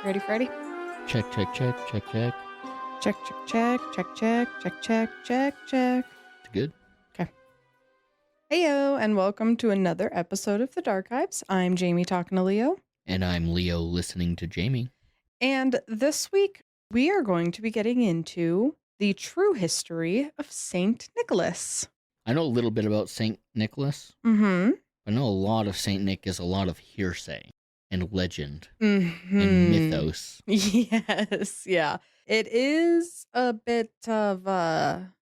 Ready, Freddy? Check, check, check, check, check. Check, check, check, check, check, check, check, check, check. It's good. Okay. Heyo, and welcome to another episode of The Dark Archives. I'm Jamie talking to Leo. And I'm Leo listening to Jamie. And this week, we are going to be getting into the true history of Saint Nicholas. I know a little bit about Saint Nicholas. Mm-hmm. I know a lot of Saint Nick is a lot of hearsay and legend Mm-hmm. and mythos. Yes, yeah. It is a bit of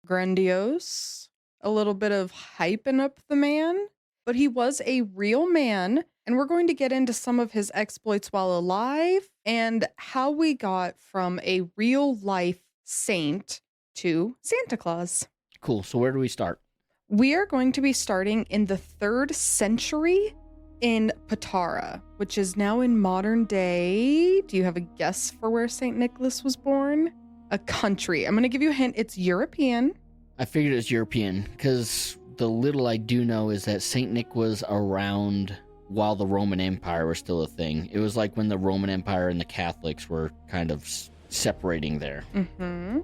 grandiose, a little bit of hyping up the man, but he was a real man, and we're going to get into some of his exploits while alive and how we got from a real life saint to Santa Claus. Cool. So where do we start? We are going to be starting in the 3rd century in Patara, which is now in modern day. Do you have a guess for where St. Nicholas was born? A country. I'm going to give you a hint. It's European. I figured it's European because the little I do know is that Saint Nick was around while the Roman Empire was still a thing. It was like when the Roman Empire and the Catholics were kind of separating there. Mm-hmm.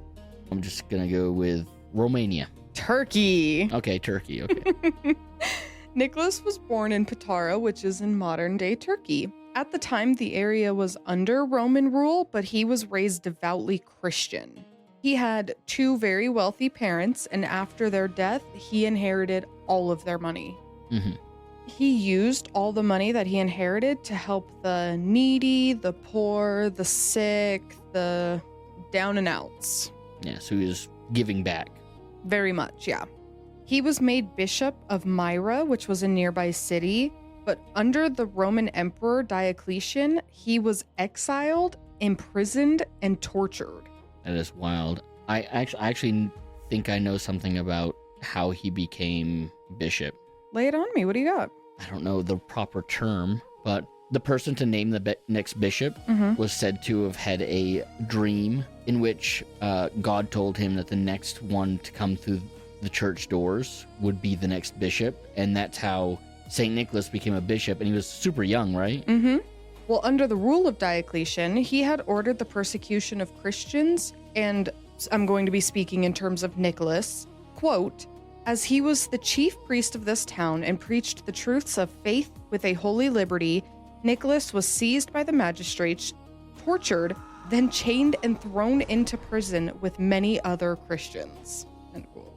I'm just going to go with Romania. Turkey. Okay, Turkey. Okay. Nicholas was born in Patara, which is in modern-day Turkey. At the time, the area was under Roman rule, but he was raised devoutly Christian. He had 2 very wealthy parents, and after their death, he inherited all of their money. Mm-hmm. He used all the money that he inherited to help the needy, the poor, the sick, the down and outs. Yeah, so he was giving back. Very much, yeah. He was made Bishop of Myra, which was a nearby city, but under the Roman Emperor Diocletian, he was exiled, imprisoned, and tortured. That is wild. I actually think I know something about how he became bishop. Lay it on me. What do you got? I don't know the proper term, but the person to name the next bishop Mm-hmm. was said to have had a dream in which God told him that the next one to come through the church doors would be the next bishop, and that's how St. Nicholas became a bishop, and he was super young, right? Mm-hmm. Well, under the rule of Diocletian, he had ordered the persecution of Christians, and I'm going to be speaking in terms of Nicholas, quote, as he was the chief priest of this town and preached the truths of faith with a holy liberty, Nicholas was seized by the magistrates, tortured, then chained and thrown into prison with many other Christians. End quote.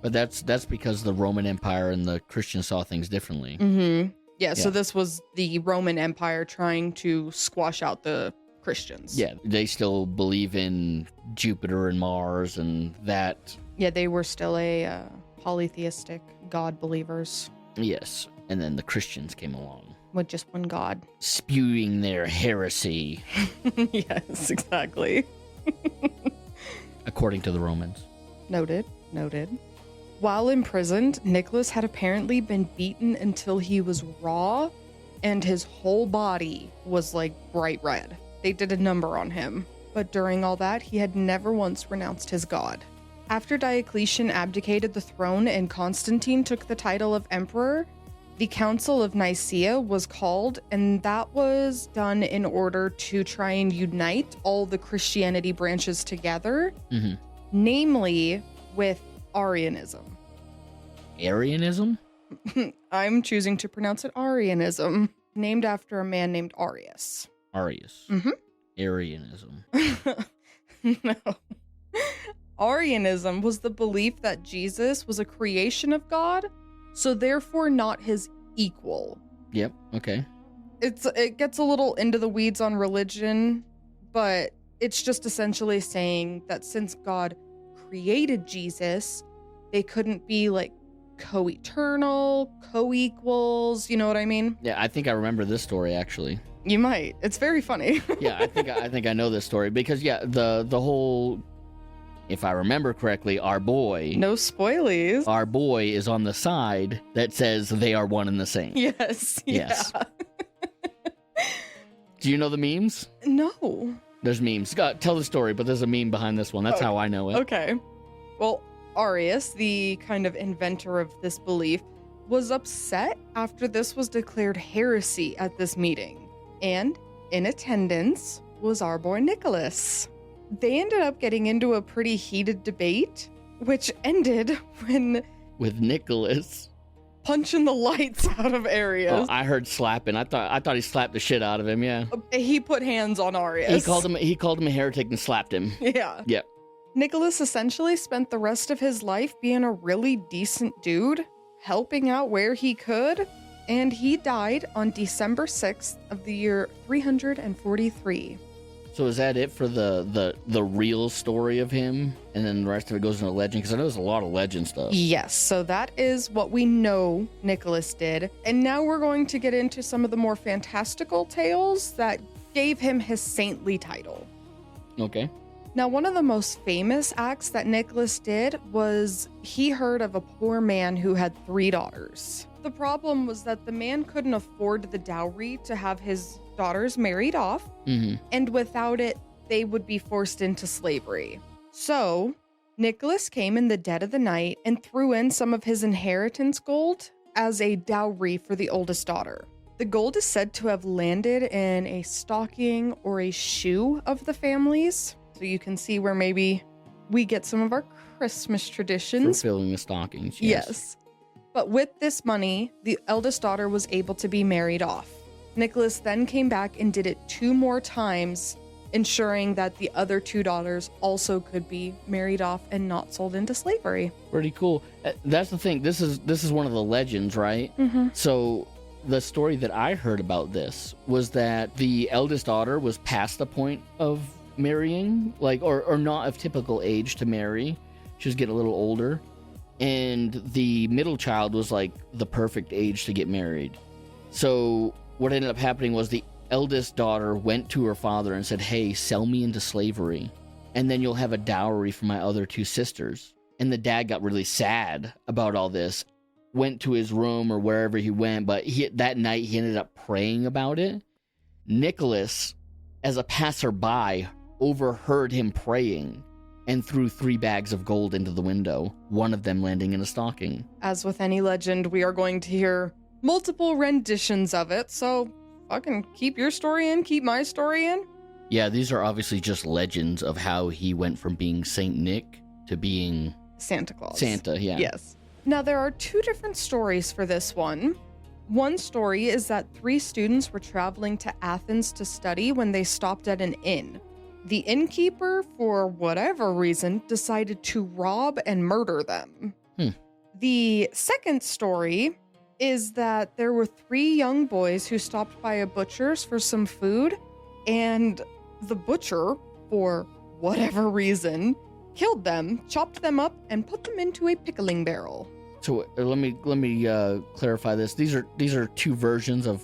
But that's because the Roman Empire and the Christians saw things differently. Mm-hmm. Yeah, so Yeah. this was the Roman Empire trying to squash out the Christians. Yeah, they still believe in Jupiter and Mars and that. Yeah, they were still a polytheistic God believers Yes, and then the Christians came along, with just one God. spewing their heresy, Yes, exactly. according to the Romans. Noted. While imprisoned, Nicholas had apparently been beaten until he was raw, and his whole body was like bright red. They did a number on him, but during all that, he had never once renounced his God. After Diocletian abdicated the throne and Constantine took the title of emperor, the Council of Nicaea was called, and that was done in order to try and unite all the Christianity branches together, Mm-hmm. namely with Arianism. Arianism? I'm choosing to pronounce it Arianism, named after a man named Arius. Arius. Mhm. Arianism. No. Arianism was the belief that Jesus was a creation of God, so therefore not his equal. Yep, okay. It gets a little into the weeds on religion, but it's just essentially saying that since God created Jesus, they couldn't be like co-eternal, co-equals, you know what I mean? Yeah, I think I remember this story, actually. You might. It's very funny. Yeah, I think I know this story because, yeah, the whole, if I remember correctly, our boy No spoilies. is on the side that says they are one and the same. Yes. Yes. Yeah. Do you know the memes? No. There's memes. Tell the story, but there's a meme behind this one. That's how I know it. Okay. Well, Arius, the kind of inventor of this belief, was upset after this was declared heresy at this meeting. And in attendance was our boy Nicholas. They ended up getting into a pretty heated debate, which ended when With Nicholas. punching the lights out of Arius. Oh, I heard slapping. I thought he slapped the shit out of him, yeah. He put hands on Arius. He called him a heretic and slapped him. Yeah. Yep. Nicholas essentially spent the rest of his life being a really decent dude, helping out where he could, and he died on December 6th of the year 343. So is that it for the real story of him? And then the rest of it goes into legend? Because I know there's a lot of legend stuff. Yes, so that is what we know Nicholas did. And now we're going to get into some of the more fantastical tales that gave him his saintly title. Okay. Now, one of the most famous acts that Nicholas did was he heard of a poor man who had 3 daughters. The problem was that the man couldn't afford the dowry to have his daughters married off, and without it, they would be forced into slavery. So, Nicholas came in the dead of the night and threw in some of his inheritance gold as a dowry for the oldest daughter. The gold is said to have landed in a stocking or a shoe of the family's. So you can see where maybe we get some of our Christmas traditions. For filling the stockings, Yes. But with this money, the eldest daughter was able to be married off. Nicholas then came back and did it 2 more times, ensuring that the other 2 daughters also could be married off and not sold into slavery. Pretty cool. That's the thing. This is one of the legends, right? So the story that I heard about this was that the eldest daughter was past the point of marrying, like, or not of typical age to marry. She was getting a little older. And the middle child was like the perfect age to get married. So what ended up happening was the eldest daughter went to her father and said, "Hey, sell me into slavery, and then you'll have a dowry for my other 2 sisters." And the dad got really sad about all this, went to his room or wherever he went, but that night he ended up praying about it. Nicholas, as a passerby, overheard him praying and threw 3 bags of gold into the window, one of them landing in a stocking. As with any legend, we are going to hear multiple renditions of it, so fucking keep your story in, keep my story in. Yeah, these are obviously just legends of how he went from being Saint Nick to being Santa Claus. Santa, yeah. Yes. Now, there are 2 different stories for this one. One story is that 3 students were traveling to Athens to study when they stopped at an inn. The innkeeper, for whatever reason, decided to rob and murder them. The second story is that there were 3 young boys who stopped by a butcher's for some food, and the butcher, for whatever reason, killed them, chopped them up, and put them into a pickling barrel. So let me clarify this. These are 2 versions of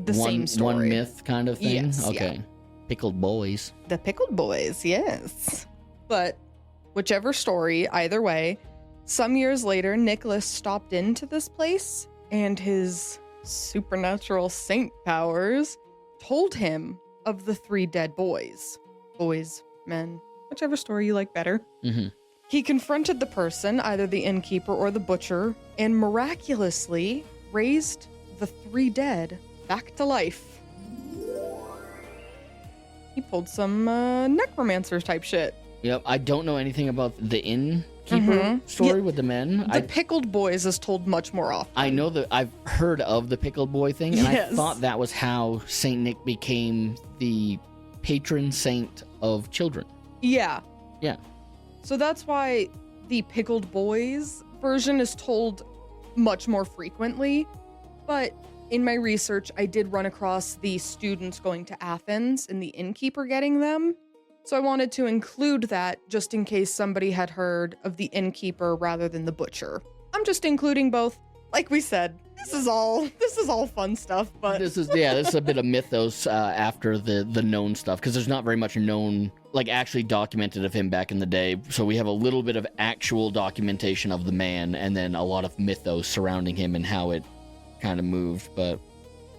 The same story. one myth kind of thing. Yes, okay. yeah. Pickled boys. The pickled boys, yes. But whichever story, either way, some years later, Nicholas stopped into this place, and his supernatural saint powers told him of the 3 dead boys. Boys, men, whichever story you like better. He confronted the person, either the innkeeper or the butcher, and miraculously raised the 3 dead back to life. He pulled some necromancer type shit. Yep, I don't know anything about the innkeeper story with the men. The pickled boys is told much more often. I know that I've heard of the pickled boy thing, and Yes. I thought that was how Saint Nick became the patron saint of children. Yeah. Yeah. So that's why the pickled boys version is told much more frequently. But in my research, I did run across the students going to Athens and the innkeeper getting them. So I wanted to include that just in case somebody had heard of the innkeeper rather than the butcher. I'm just including both. Like we said, this is all fun stuff, but This is a bit of mythos after the known stuff, because there's not very much known, like, actually documented of him back in the day. So we have a little bit of actual documentation of the man, and then a lot of mythos surrounding him and how it kind of moved. But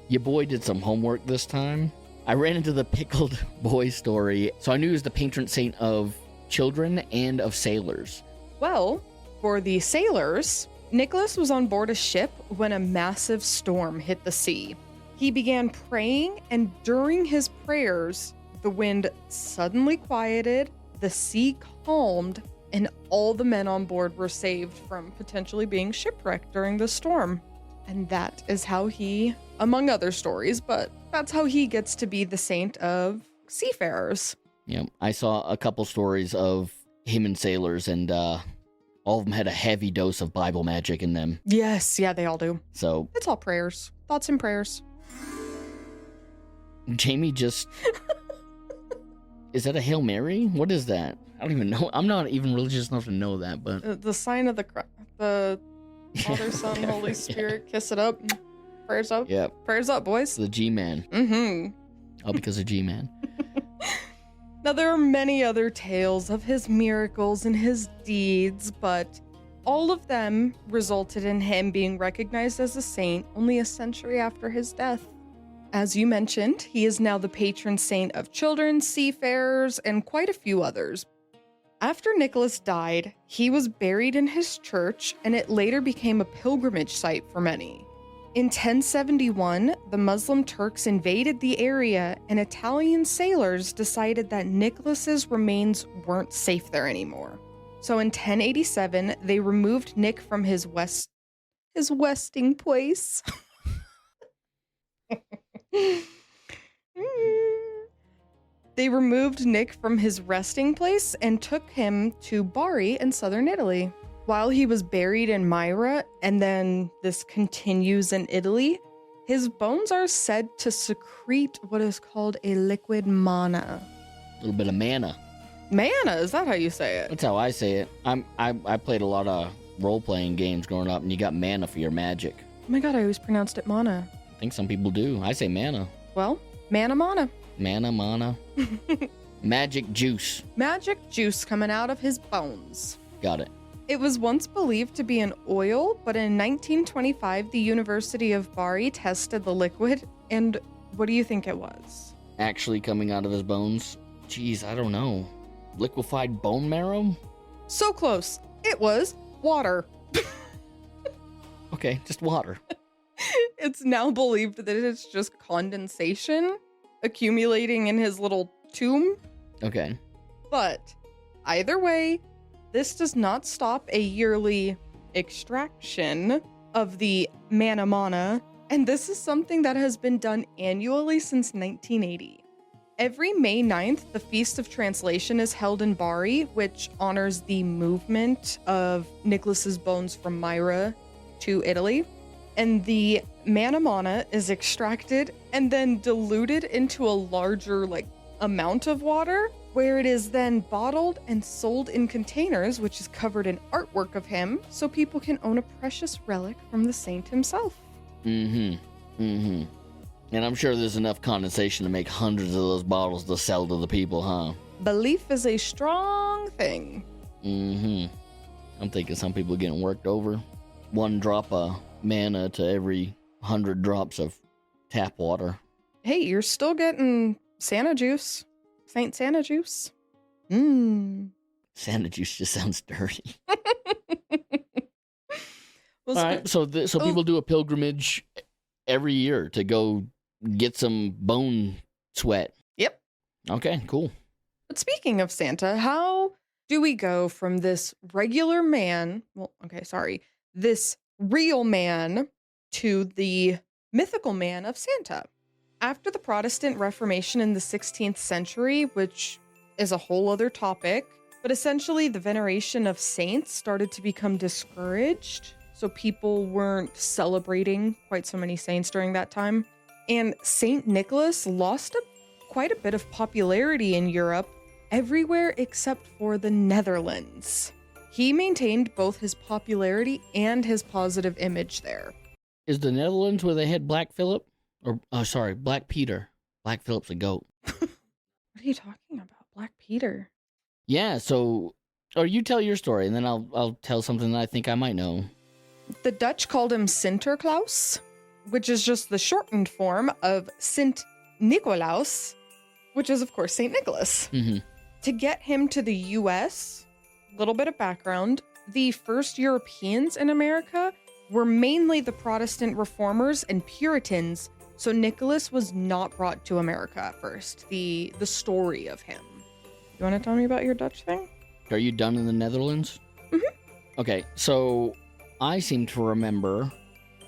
your boy did some homework this time. I ran into the pickled boy story, so I knew he was the patron saint of children and of sailors. well, for the sailors, Nicholas was on board a ship when a massive storm hit the sea. He began praying, and during his prayers, the wind suddenly quieted, the sea calmed, and all the men on board were saved from potentially being shipwrecked during the storm. And that is how he, among other stories, but that's how he gets to be the saint of seafarers. Yeah, I saw a couple stories of him and sailors, and all of them had a heavy dose of Bible magic in them. Yes, yeah, they all do. So It's all prayers, thoughts and prayers. Jamie just... Is that a Hail Mary? What is that? I don't even know. I'm not even religious enough to know that, but... The sign of the Father, Son, Holy Spirit, kiss it up. Prayers up. Yeah. Prayers up, boys. The G-Man. Mm-hmm. Oh, because of G-Man. Now, there are many other tales of his miracles and his deeds, but all of them resulted in him being recognized as a saint only a century after his death. As you mentioned, he is now the patron saint of children, seafarers, and quite a few others. After Nicholas died, he was buried in his church, and it later became a pilgrimage site for many. In 1071, the Muslim Turks invaded the area, and Italian sailors decided that Nicholas's remains weren't safe there anymore. So in 1087, they removed Nick from his resting place. They removed Nick from his resting place and took him to Bari in southern Italy. While he was buried in Myra, and then this continues in Italy, his bones are said to secrete what is called a liquid mana. A little bit of mana. Mana, is that how you say it? That's how I say it. I played a lot of role-playing games growing up, and you got mana for your magic. Oh my god, I always pronounced it mana. I think some people do. I say mana. Well, mana. Mana. Magic juice. Magic juice coming out of his bones. Got it. It was once believed to be an oil, but in 1925, the University of Bari tested the liquid, and what do you think it was? Actually coming out of his bones? Jeez, I don't know. Liquefied bone marrow? So close. It was water. Okay, just water. It's now believed that it's just condensation accumulating in his little tomb. Okay. But either way, this does not stop a yearly extraction of the mana, and this is something that has been done annually since 1980. Every May 9th, the Feast of Translation is held in Bari, which honors the movement of Nicholas's bones from Myra to Italy. And the mana is extracted and then diluted into a larger amount of water, where it is then bottled and sold in containers, which is covered in artwork of him, so people can own a precious relic from the saint himself. And I'm sure there's enough condensation to make hundreds of those bottles to sell to the people, huh? Belief is a strong thing. I'm thinking some people getting worked over. 1 drop of mana to every 100 drops of tap water. Hey, you're still getting Santa juice. Saint Santa juice. Santa juice just sounds dirty. Well, all right, so people do a pilgrimage every year to go get some bone sweat. Yep. Okay, cool. But speaking of Santa, how do we go from this regular man, this real man, to the mythical man of Santa? After the Protestant Reformation in the 16th century, which is a whole other topic, but essentially the veneration of saints started to become discouraged, so people weren't celebrating quite so many saints during that time. And Saint Nicholas lost quite a bit of popularity in Europe, everywhere except for the Netherlands. He maintained both his popularity and his positive image there. Is the Netherlands where they had Black Phillip? Or, Black Peter. Black Phillip's a goat. What are you talking about? Black Peter? Yeah, or you tell your story, and then I'll tell something that I think I might know. The Dutch called him Sinterklaas, which is just the shortened form of Sint Nicolaus, which is, of course, St. Nicholas. To get him to the U.S., little bit of background, the first Europeans in America were mainly the Protestant reformers and Puritans So Nicholas was not brought to America at first. The story of him. You want to tell me about your Dutch thing? Are you done in the Netherlands? Mm-hmm. Okay, so I seem to remember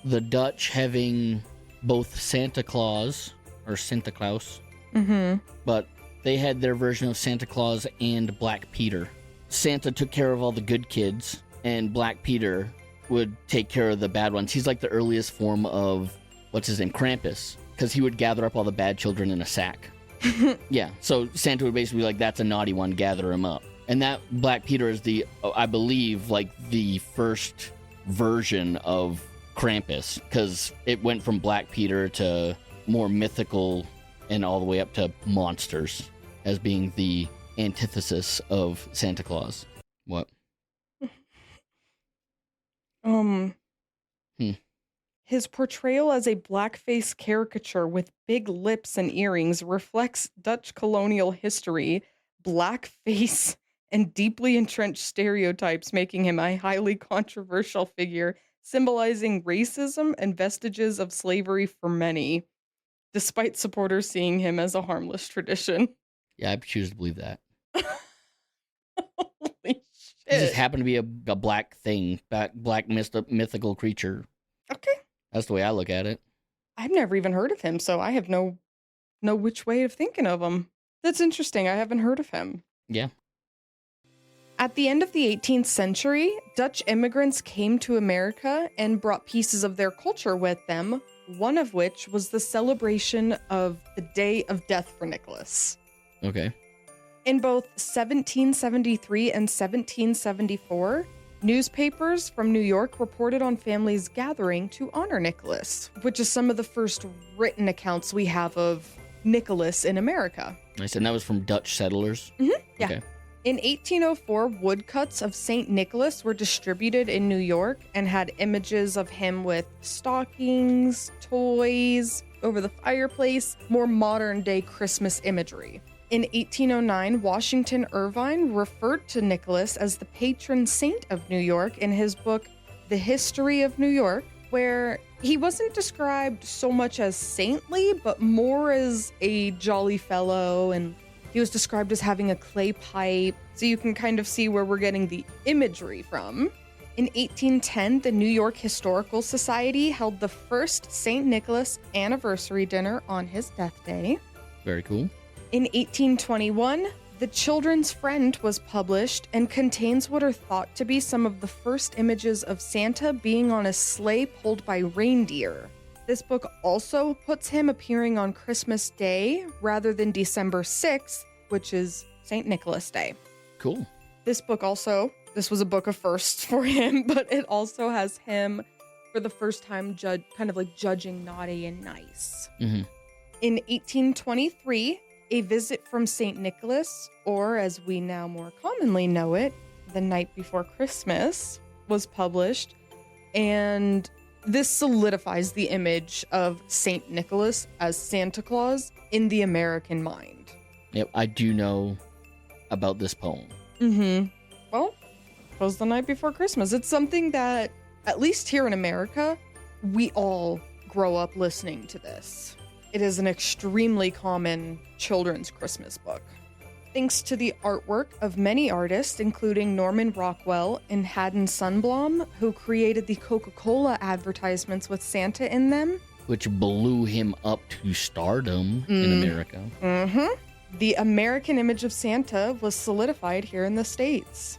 the Dutch having both Santa Claus, or Santa Claus, but they had their version of Santa Claus and Black Peter. Santa took care of all the good kids, and Black Peter would take care of the bad ones. He's like the earliest form of, what's his name, Krampus, because he would gather up all the bad children in a sack. Yeah, so Santa would basically be like, that's a naughty one, gather him up. And that Black Peter is I believe, like the first version of Krampus, because it went from Black Peter to more mythical and all the way up to monsters as being the antithesis of Santa Claus. What? His portrayal as a blackface caricature with big lips and earrings reflects Dutch colonial history, blackface, and deeply entrenched stereotypes, making him a highly controversial figure, symbolizing racism and vestiges of slavery for many, despite supporters seeing him as a harmless tradition. Yeah, I choose to believe that. Holy He shit. just happened to be a black thing, black mythical creature. Okay. That's the way I look at it. I've never even heard of him, so I have no which way of thinking of him. That's interesting. I haven't heard of him. Yeah. At the end of the 18th century, Dutch immigrants came to America and brought pieces of their culture with them, one of which was the celebration of the Day of Death for Nicholas. Okay. In both 1773 and 1774, newspapers from New York reported on families gathering to honor Nicholas, which is some of the first written accounts we have of Nicholas in America. I said that was from Dutch settlers? Yeah. Okay. In 1804, woodcuts of St. Nicholas were distributed in New York and had images of him with stockings, toys, over the fireplace, more modern-day Christmas imagery. In 1809, Washington Irvine referred to Nicholas as the patron saint of New York in his book, The History of New York, where he wasn't described so much as saintly, but more as a jolly fellow, and he was described as having a clay pipe, so you can kind of see where we're getting the imagery from. In 1810, the New York Historical Society held the first St. Nicholas anniversary dinner on his death day. Very cool. In 1821, The Children's Friend was published and contains what are thought to be some of the first images of Santa being on a sleigh pulled by reindeer. This book also puts him appearing on Christmas Day rather than December 6th, which is St. Nicholas Day. Cool. This was a book of firsts for him, but it also has him for the first time judging naughty and nice. Mm-hmm. In 1823, A Visit from St. Nicholas, or as we now more commonly know it, The Night Before Christmas, was published, and this solidifies the image of St. Nicholas as Santa Claus in the American mind. Yep, I do know about this poem. Mm-hmm. Well, it was The Night Before Christmas. It's something that, at least here in America, we all grow up listening to this. It is an extremely common children's Christmas book. Thanks to the artwork of many artists, including Norman Rockwell and Haddon Sundblom, who created the Coca-Cola advertisements with Santa in them. Which blew him up to stardom in America. Mm-hmm. The American image of Santa was solidified here in the States.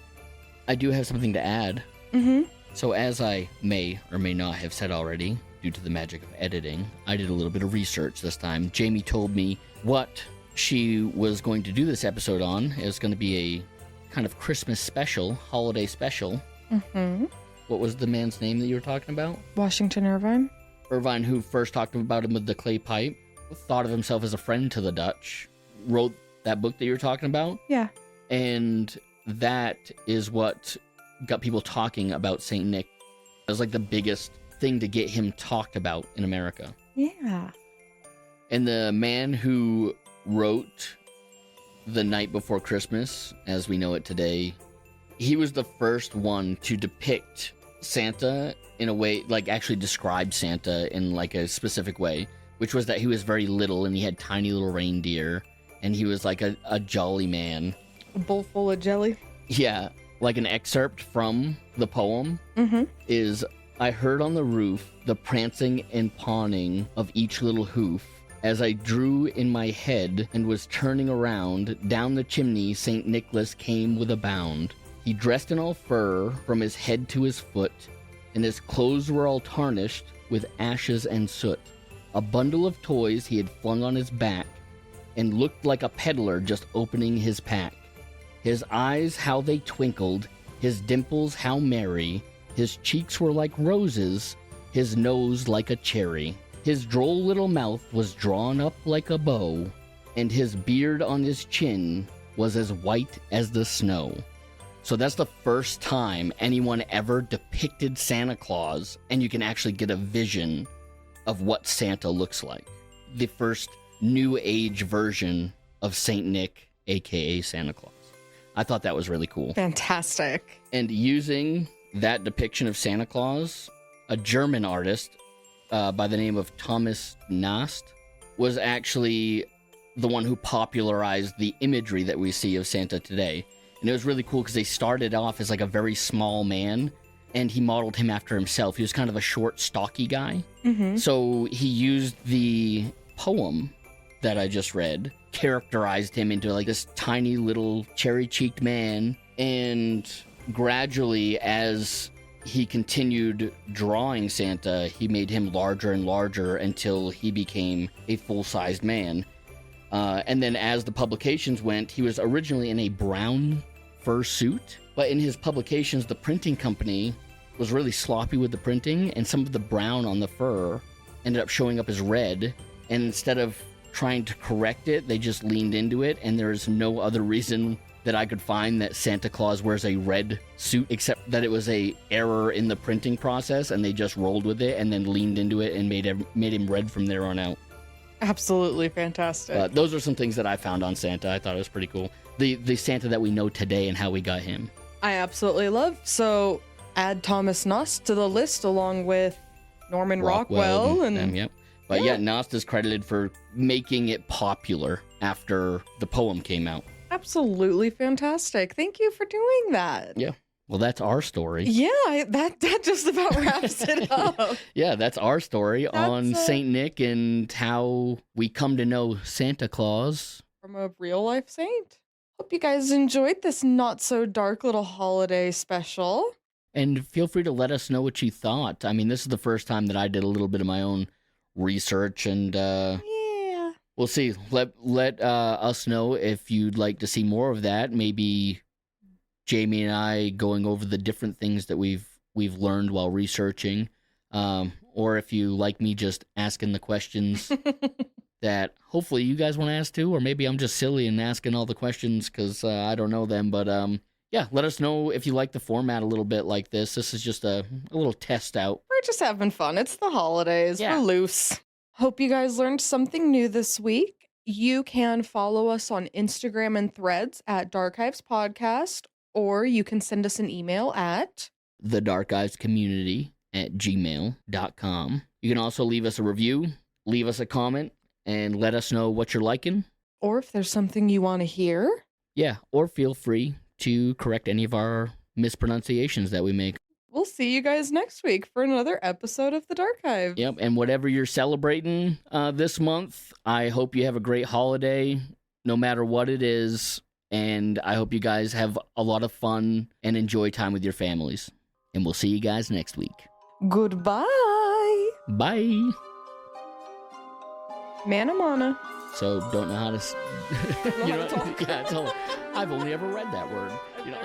I do have something to add. Mm-hmm. So as I may or may not have said already, due to the magic of editing, I did a little bit of research this time. Jamie told me what she was going to do this episode on. It was going to be a kind of Christmas special, holiday special. Mm-hmm. What was the man's name that you were talking about? Washington Irvine. Irvine, who first talked about him with the clay pipe, thought of himself as a friend to the Dutch, wrote that book that you were talking about. Yeah. And that is what got people talking about St. Nick. It was like the biggest thing to get him talked about in America. Yeah. And the man who wrote The Night Before Christmas, as we know it today, he was the first one to depict Santa in a way, like actually describe Santa in like a specific way. which was that he was very little and he had tiny little reindeer and he was like a jolly man. A bowl full of jelly. Yeah, like an excerpt from the poem is, I heard on the roof the prancing and pawing of each little hoof. As I drew in my head and was turning around, down the chimney St. Nicholas came with a bound. He dressed in all fur from his head to his foot, and his clothes were all tarnished with ashes and soot. A bundle of toys he had flung on his back, and looked like a peddler just opening his pack. His eyes, how they twinkled, his dimples, how merry. His cheeks were like roses, his nose like a cherry. His droll little mouth was drawn up like a bow, and his beard on his chin was as white as the snow. So that's the first time anyone ever depicted Santa Claus, and you can actually get a vision of what Santa looks like. The first New Age version of Saint Nick, aka Santa Claus. I thought that was really cool. Fantastic. And using that depiction of Santa Claus, a German artist by the name of Thomas Nast was actually the one who popularized the imagery that we see of Santa today. And it was really cool because they started off as like a very small man, and he modeled him after himself. He was kind of a short, stocky guy. So he used the poem that I just read, characterized him into like this tiny little cherry-cheeked man, and gradually as he continued drawing Santa, he made him larger and larger until he became a full-sized man. And then as the publications went, he was originally in a brown fur suit, but in his publications, the printing company was really sloppy with the printing, and some of the brown on the fur ended up showing up as red, and instead of trying to correct it, they just leaned into it, and there's no other reason that I could find that Santa Claus wears a red suit, except that it was a error in the printing process, and they just rolled with it and then leaned into it and made him red from there on out. Absolutely fantastic. Those are some things that I found on Santa. I thought it was pretty cool. The Santa that we know today and how we got him. I absolutely love. So add Thomas Nast to the list along with Norman Rockwell and yep. But yeah, Nast is credited for making it popular after the poem came out. Absolutely fantastic. Thank you for doing that. Yeah. Well, that's our story. Yeah, that just about wraps it up. Yeah, that's our story on Saint Nick and how we come to know Santa Claus. From a real life saint. Hope you guys enjoyed this not so dark little holiday special. And feel free to let us know what you thought. I mean, this is the first time that I did a little bit of my own research, and yeah, we'll see. Let us know if you'd like to see more of that. Maybe Jamie and I going over the different things that we've learned while researching, or if you like me just asking the questions that hopefully you guys want to ask too, or maybe I'm just silly and asking all the questions because I don't know them. But yeah, let us know if you like the format a little bit like this. This is just a little test out. We're just having fun. It's the holidays. Yeah. We're loose. Hope you guys learned something new this week. You can follow us on Instagram and Threads at Darkives Podcast, or you can send us an email at thedarkivescommunity@gmail.com. You can also leave us a review, leave us a comment, and let us know what you're liking. Or if there's something you want to hear. Yeah, or feel free to correct any of our mispronunciations that we make. We'll see you guys next week for another episode of The Darkive. Yep, and whatever you're celebrating this month, I hope you have a great holiday, no matter what it is. And I hope you guys have a lot of fun and enjoy time with your families. And we'll see you guys next week. Goodbye. Bye. Mana mana. So don't know how to... Know how to talk. Yeah, I've only ever read that word. You know?